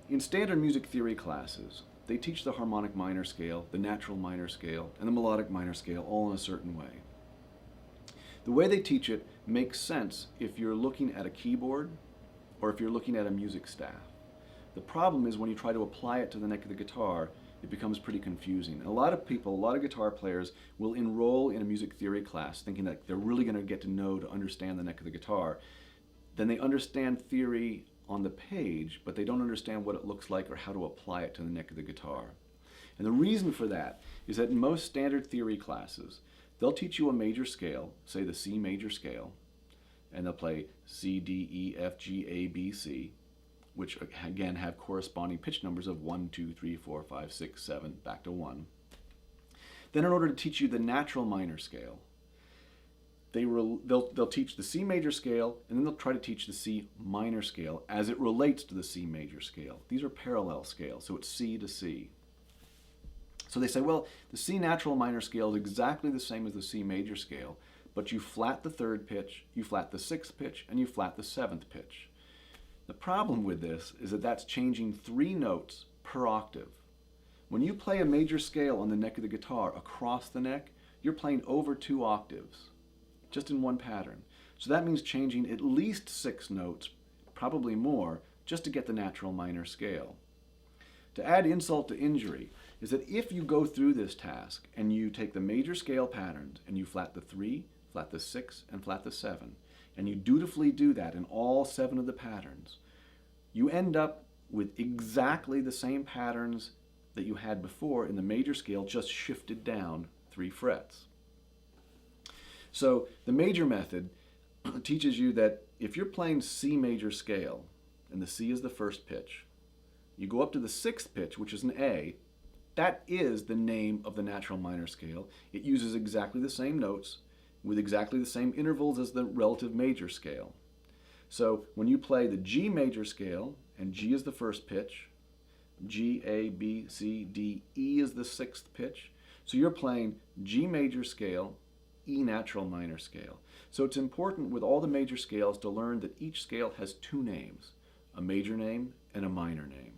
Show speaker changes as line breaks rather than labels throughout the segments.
In standard music theory classes, they teach the harmonic minor scale, the natural minor scale, and the melodic minor scale all in a certain way. The way they teach it makes sense if you're looking at a keyboard or if you're looking at a music staff. The problem is when you try to apply it to the neck of the guitar, it becomes pretty confusing. And a lot of people, a lot of guitar players will enroll in a music theory class thinking that they're really going to get to know, to understand the neck of the guitar. Then they understand theory on the page, but they don't understand what it looks like or how to apply it to the neck of the guitar. And the reason for that is that in most standard theory classes, they'll teach you a major scale, say the C major scale, and they'll play C, D, E, F, G, A, B, C, which again have corresponding pitch numbers of 1, 2, 3, 4, 5, 6, 7, back to 1. Then in order to teach you the natural minor scale, they'll teach the C major scale, and then they'll try to teach the C minor scale as it relates to the C major scale. These are parallel scales, so it's C to C. So they say, well, the C natural minor scale is exactly the same as the C major scale, but you flat the third pitch, you flat the sixth pitch, and you flat the seventh pitch. The problem with this is that that's changing 3 notes per octave. When you play a major scale on the neck of the guitar across the neck, you're playing over 2 octaves, just in one pattern. So that means changing at least 6 notes, probably more, just to get the natural minor scale. To add insult to injury is that if you go through this task and you take the major scale patterns and you flat the 3, flat the 6, and flat the 7, and you dutifully do that in all 7 of the patterns, you end up with exactly the same patterns that you had before in the major scale, just shifted down 3 frets. So the major method teaches you that if you're playing C major scale, and the C is the first pitch, you go up to the 6th pitch, which is an A. That is the name of the natural minor scale. It uses exactly the same notes with exactly the same intervals as the relative major scale. So when you play the G major scale, and G is the first pitch, G, A, B, C, D, E is the 6th pitch. So you're playing G major scale, E natural minor scale. So it's important with all the major scales to learn that each scale has 2 names, a major name and a minor name.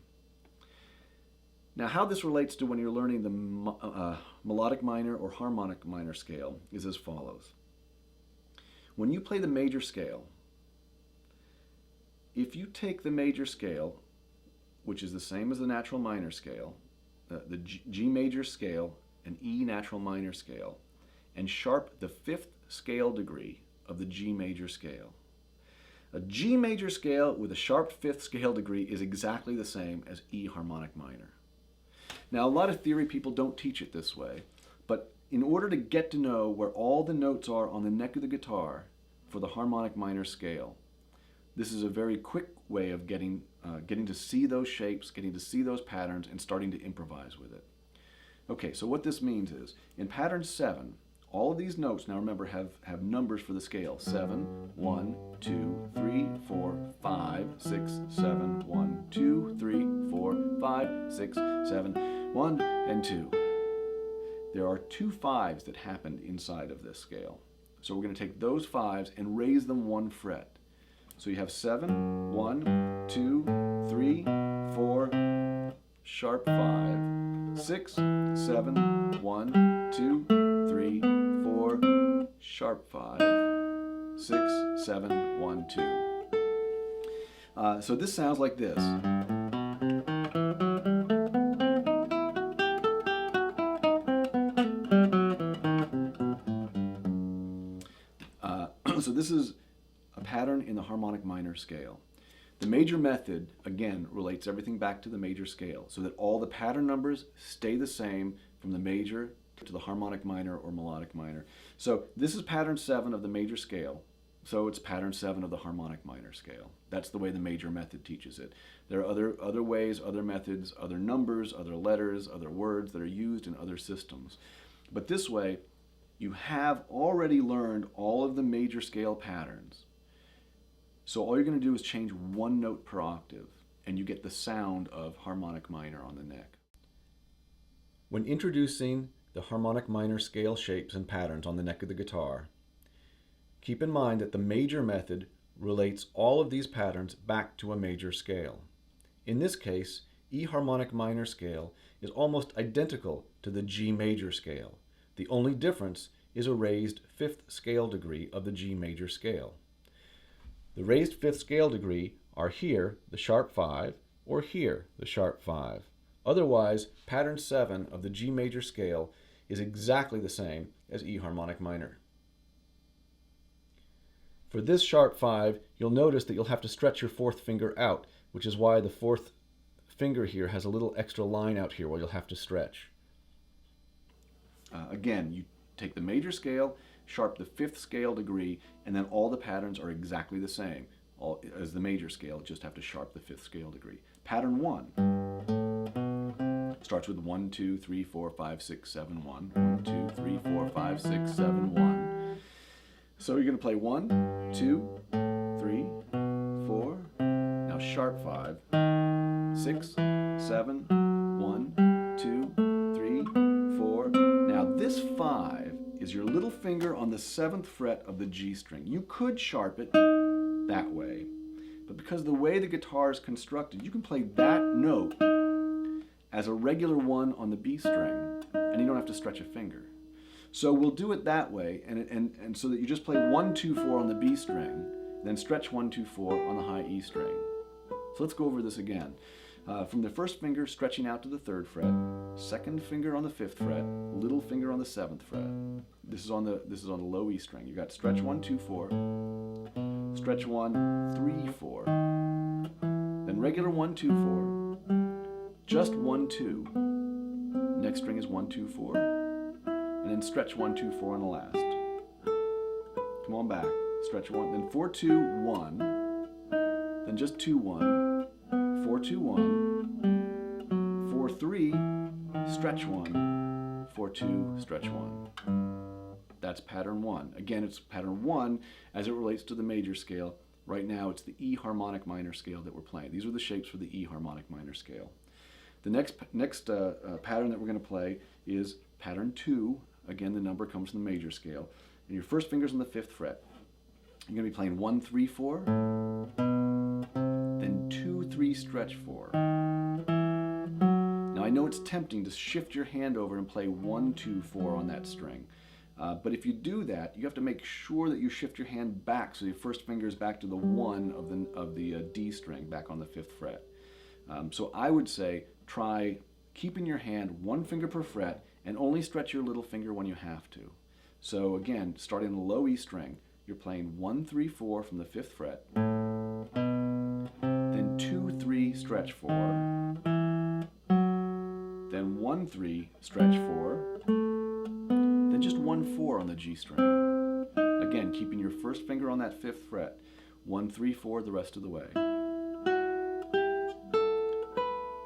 Now how this relates to when you're learning the melodic minor or harmonic minor scale is as follows. When you play the major scale, if you take the major scale, which is the same as the natural minor scale, the G major scale and E natural minor scale, and sharp the 5th scale degree of the G major scale. A G major scale with a sharp 5th scale degree is exactly the same as E harmonic minor. Now, a lot of theory people don't teach it this way, but in order to get to know where all the notes are on the neck of the guitar for the harmonic minor scale, this is a very quick way of getting to see those shapes, getting to see those patterns, and starting to improvise with it. Okay, so what this means is, in pattern 7, all of these notes, now remember, have numbers for the scale. 7, 1, 2, 3, 4, 5, 6, 7, 1, 2, 3, 4, 5, 6, 7, 1, and 2. There are 2 5s that happened inside of this scale. So we're going to take those 5s and raise them 1 fret. So you have 7, 1, 2, 3, 4, sharp 5, 6, 7, 1, 2, 3, 4, sharp 5, 6, 7, 1, 2. So this sounds like this. So this is a pattern in the harmonic minor scale. The major method, again, relates everything back to the major scale so that all the pattern numbers stay the same from the major to the harmonic minor or melodic minor. So this is pattern 7 of the major scale, so it's pattern 7 of the harmonic minor scale. That's the way the major method teaches it. There are other ways, other methods, other numbers, other letters, other words that are used in other systems. But this way, you have already learned all of the major scale patterns. So all you're going to do is change 1 note per octave, and you get the sound of harmonic minor on the neck. When introducing the harmonic minor scale shapes and patterns on the neck of the guitar, keep in mind that the major method relates all of these patterns back to a major scale. In this case, E harmonic minor scale is almost identical to the G major scale. The only difference is a raised fifth scale degree of the G major scale. The raised fifth scale degree are here, the sharp 5, or here, the sharp 5. Otherwise, pattern 7 of the G major scale is exactly the same as E harmonic minor. For this sharp 5, you'll notice that you'll have to stretch your fourth finger out, which is why the fourth finger here has a little extra line out here where you'll have to stretch. Again, you take the major scale, sharp the fifth scale degree, and then all the patterns are exactly the same as the major scale, just have to sharp the fifth scale degree. Pattern 1 starts with 1, 2, 3, 4, 5, 6, 7, 1. 1, 2, 3, 4, 5, 6, 7, 1. So you're going to play 1, 2, 3, 4. Now sharp 5. 6, 7, 1, 2, 3, 4. Now this 5 is your little finger on the 7th fret of the G string. You could sharp it that way, but because of the way the guitar is constructed, you can play that note as a regular 1 on the B string, and you don't have to stretch a finger. So we'll do it that way, and so that you just play 1, 2, 4 on the B string, then stretch 1, 2, 4 on the high E string. So let's go over this again. From the first finger stretching out to the 3rd fret, second finger on the 5th fret, little finger on the 7th fret. This is on the low E string. You got stretch 1, 2, 4, stretch 1, 3, 4, then regular 1, 2, 4, just 1, 2. Next string is 1, 2, 4, and then stretch 1, 2, 4 on the last. Come on back. Stretch 1, then 4, 2, 1, then just 2, 1. 4, 2, 1, 4, 3, stretch 1, 4, 2, stretch 1. That's pattern 1. Again, it's pattern 1 as it relates to the major scale. Right now, it's the E harmonic minor scale that we're playing. These are the shapes for the E harmonic minor scale. The next pattern that we're going to play is pattern 2. Again, the number comes from the major scale. And your first finger's on the 5th fret. You're going to be playing 1, 3, 4. Then 2, 3, stretch 4. Now I know it's tempting to shift your hand over and play 1, 2, 4 on that string. But if you do that, you have to make sure that you shift your hand back so your first finger is back to the 1 of the D string, back on the 5th fret. So I would say try keeping your hand 1 finger per fret and only stretch your little finger when you have to. So again, starting on the low E string, you're playing 1, 3, 4 from the 5th fret. 2, 3, stretch 4, then 1, 3, stretch 4, then just 1, 4 on the G string. Again, keeping your first finger on that 5th fret. 1, 3, 4 the rest of the way.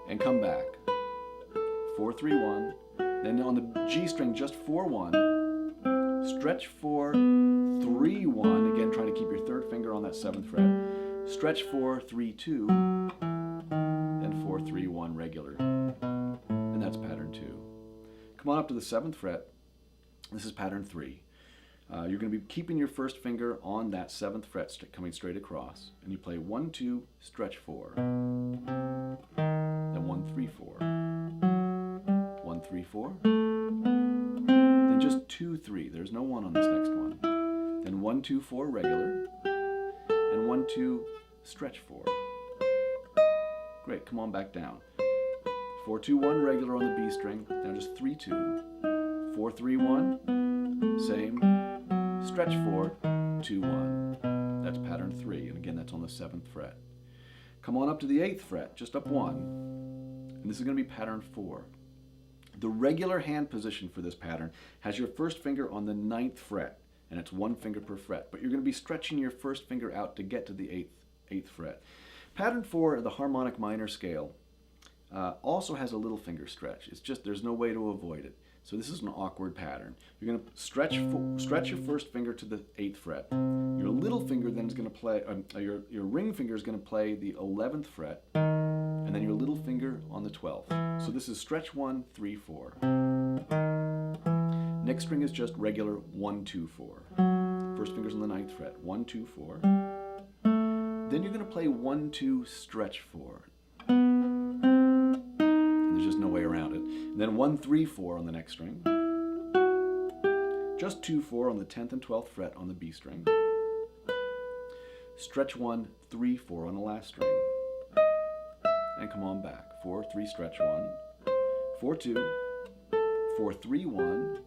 And come back. 4, 3, 1. Then on the G string, just 4, 1. Stretch 4, 3, 1. Again, trying to keep your 3rd finger on that 7th fret. Stretch 4, 3, 2, then 4, 3, 1 regular. And that's pattern 2. Come on up to the 7th fret. This is pattern 3. You're going to be keeping your first finger on that 7th fret coming straight across. And you play 1, 2, stretch 4. Then 1, 3, 4. 1, 3, 4. Then just 2, 3. There's no 1 on this next one. Then 1, 2, 4 regular. And 1, 2, stretch 4. Great, come on back down. 4, 2, 1 regular on the B string. Now just 3, 2. 4, 3, 1. Same. Stretch 4, 2, 1. That's pattern 3. And again, that's on the 7th fret. Come on up to the 8th fret, just up 1. And this is going to be pattern 4. The regular hand position for this pattern has your first finger on the 9th fret. And it's 1 finger per fret. But you're going to be stretching your first finger out to get to the 8th fret. Pattern 4 of the harmonic minor scale also has a little finger stretch. It's just there's no way to avoid it. So this is an awkward pattern. You're going to stretch your first finger to the 8th fret. Your little finger then is going to play, your ring finger is going to play the 11th fret, and then your little finger on the 12th. So this is stretch 1, 3, 4. Next string is just regular 1, 2, 4. First finger's on the 9th fret. 1, 2, 4. Then you're going to play 1, 2, stretch 4. just no way around it. And then 1, 3, 4 on the next string. Just 2, 4 on the 10th and 12th fret on the B string. Stretch 1, 3, 4 on the last string. And come on back. 4, 3, stretch 1. 4, 2. 4, 3, 1.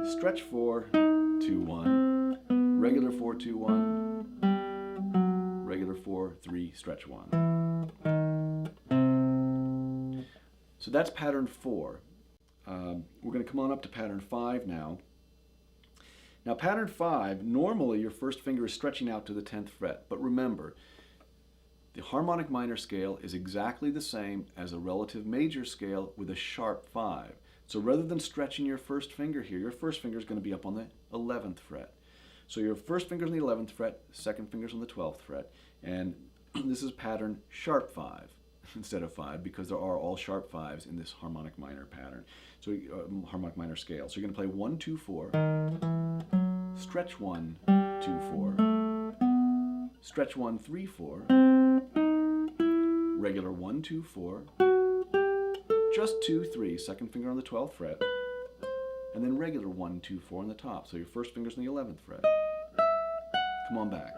Stretch 4, 2, 1. Regular 4, 2, 1. Regular 4, 3, stretch 1. So that's pattern 4. We're going to come on up to pattern 5 now. Now pattern 5, normally your first finger is stretching out to the 10th fret, but remember, the harmonic minor scale is exactly the same as a relative major scale with a sharp 5. So rather than stretching your first finger here, your first finger is going to be up on the 11th fret. So your first finger's on the 11th fret, second finger's on the 12th fret, and this is pattern sharp 5 instead of 5 because there are all sharp 5s in this harmonic minor pattern. So harmonic minor scale. So you're going to play 1, 2, 4, stretch 1, 2, 4, stretch 1, 3, 4, regular 1, 2, 4, just 2, 3, second finger on the 12th fret, and then regular 1, 2, 4 on the top. So your first finger's on the 11th fret. Come on back.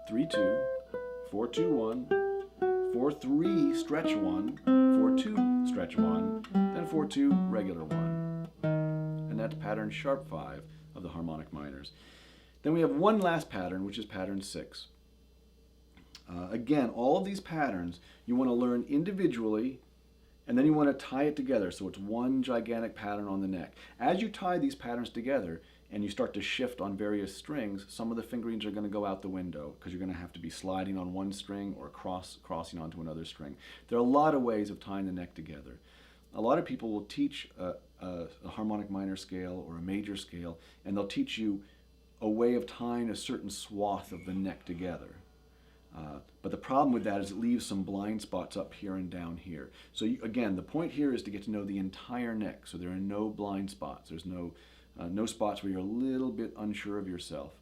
3, 2, 4, 2, 1, 4, 3, stretch 1, 4, 2, stretch 1, then 4, 2, regular 1. And that's pattern sharp 5 of the harmonic minors. Then we have one last pattern, which is pattern 6. Again, all of these patterns you want to learn individually, and then you want to tie it together so it's one gigantic pattern on the neck. As you tie these patterns together and you start to shift on various strings, some of the fingerings are going to go out the window because you're going to have to be sliding on one string or crossing onto another string. There are a lot of ways of tying the neck together. A lot of people will teach a harmonic minor scale or a major scale, and they'll teach you a way of tying a certain swath of the neck together. But the problem with that is it leaves some blind spots up here and down here. So again, the point here is to get to know the entire neck, so there are no blind spots. There's no spots where you're a little bit unsure of yourself.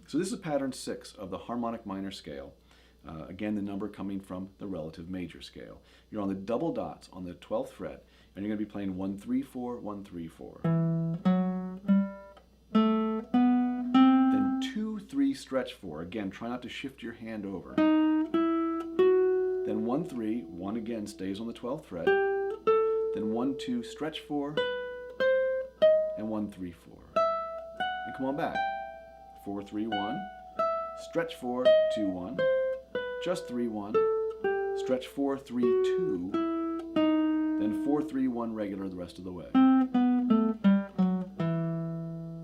So this is pattern 6 of the harmonic minor scale. Again, the number coming from the relative major scale. You're on the double dots on the 12th fret, and you're going to be playing 1, 3, 4, 1, 3, 4. Then 2, 3, stretch 4. Again, try not to shift your hand over. Then 1, 3, 1 again stays on the 12th fret. Then 1, 2, stretch 4, and 1, 3, 4. And come on back. 4, 3, 1, stretch 4, 2, 1, just 3, 1, stretch 4, 3, 2, then 4, 3, 1 regular the rest of the way.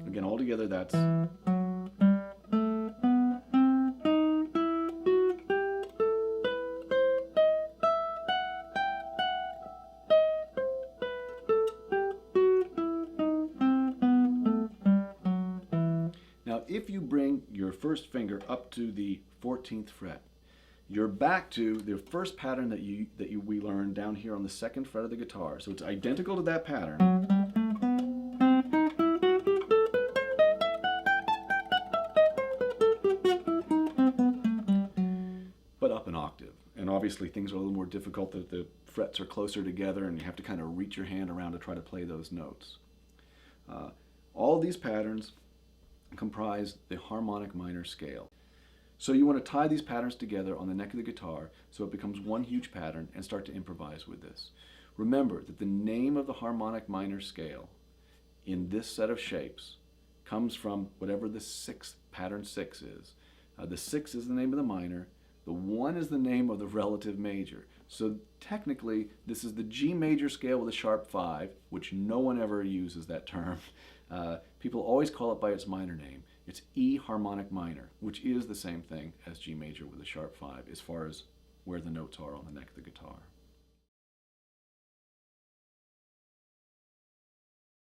Again, all together that's if you bring your first finger up to the 14th fret, you're back to the first pattern that we learned down here on the 2nd fret of the guitar. So it's identical to that pattern. But up an octave. And obviously things are a little more difficult that the frets are closer together and you have to kind of reach your hand around to try to play those notes. All of these patterns comprise the harmonic minor scale. So you want to tie these patterns together on the neck of the guitar so it becomes one huge pattern and start to improvise with this. Remember that the name of the harmonic minor scale in this set of shapes comes from whatever the pattern 6 is. The 6 is the name of the minor, the 1 is the name of the relative major. So technically this is the G major scale with a sharp 5, which no one ever uses that term. People always call it by its minor name. It's E harmonic minor, which is the same thing as G major with a sharp 5 as far as where the notes are on the neck of the guitar.